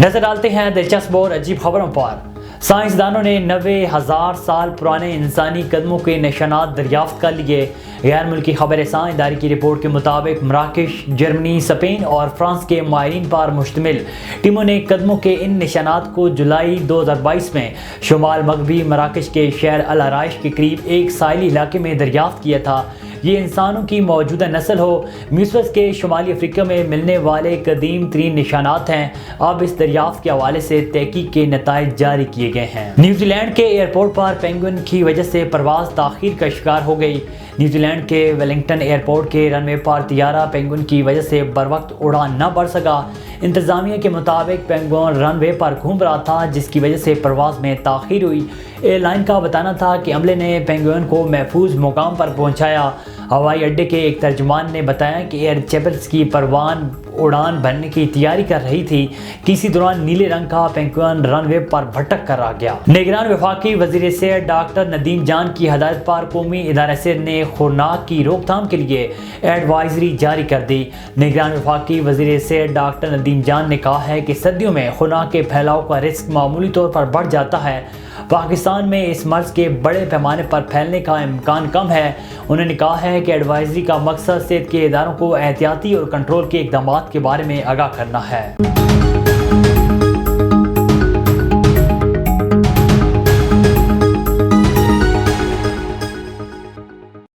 نظر ڈالتے ہیں دلچسپ اور عجیب خبروں پر۔ سائنسدانوں نے 90,000 سال پرانے انسانی قدموں کے نشانات دریافت کر لیے۔ غیر ملکی خبر رساں ادارے کی رپورٹ کے مطابق مراکش، جرمنی، اسپین اور فرانس کے ماہرین پر مشتمل ٹیموں نے قدموں کے ان نشانات کو جولائی 2022 میں شمال مغربی مراکش کے شہر العرائش کے قریب ایک ساحلی علاقے میں دریافت کیا تھا۔ یہ انسانوں کی موجودہ نسل ہو میوسس کے شمالی افریقہ میں ملنے والے قدیم ترین نشانات ہیں۔ اب اس دریافت کے حوالے سے تحقیق کے نتائج جاری کیے گئے ہیں۔ نیوزی لینڈ کے ایئرپورٹ پر پینگوئن کی وجہ سے پرواز تاخیر کا شکار ہو گئی۔ نیوزی لینڈ کے ویلنگٹن ایئرپورٹ کے رن وے پر طیارہ پینگوئن کی وجہ سے بروقت اڑان نہ بڑھ سکا۔ انتظامیہ کے مطابق پینگوئن رن وے پر گھوم رہا تھا، جس کی وجہ سے پرواز میں تاخیر ہوئی۔ ایئر لائن کا بتانا تھا کہ عملے نے پینگوئن کو محفوظ مقام پر پہنچایا۔ ہوائی اڈے کے ایک ترجمان نے بتایا کہ ایئر چیپلز کی پروان اڑان بھرنے کی تیاری کر رہی تھی کہ اسی دوران نیلے رنگ کا پینگوئن رن وے پر بھٹک کر رہ گیا۔ نگران وفاقی وزیر صحت ڈاکٹر ندیم جان کی ہدایت پر قومی ادارہ صحت نے خوراک کی روک تھام کے لیے ایڈوائزری جاری کر دی۔ نگران وفاقی وزیر صحت ڈاکٹر ندیم جان نے کہا ہے کہ سردیوں میں خوراک کے پھیلاؤ کا رسک معمولی طور پر بڑھ جاتا ہے۔ پاکستان میں اس مرض کے بڑے پیمانے پر پھیلنے کا امکان کم ہے۔ انہوں نے کہا ہے کہ ایڈوائزری کا مقصد صحت کے اداروں کو احتیاطی اور کنٹرول کے اقدامات کے بارے میں آگاہ کرنا ہے۔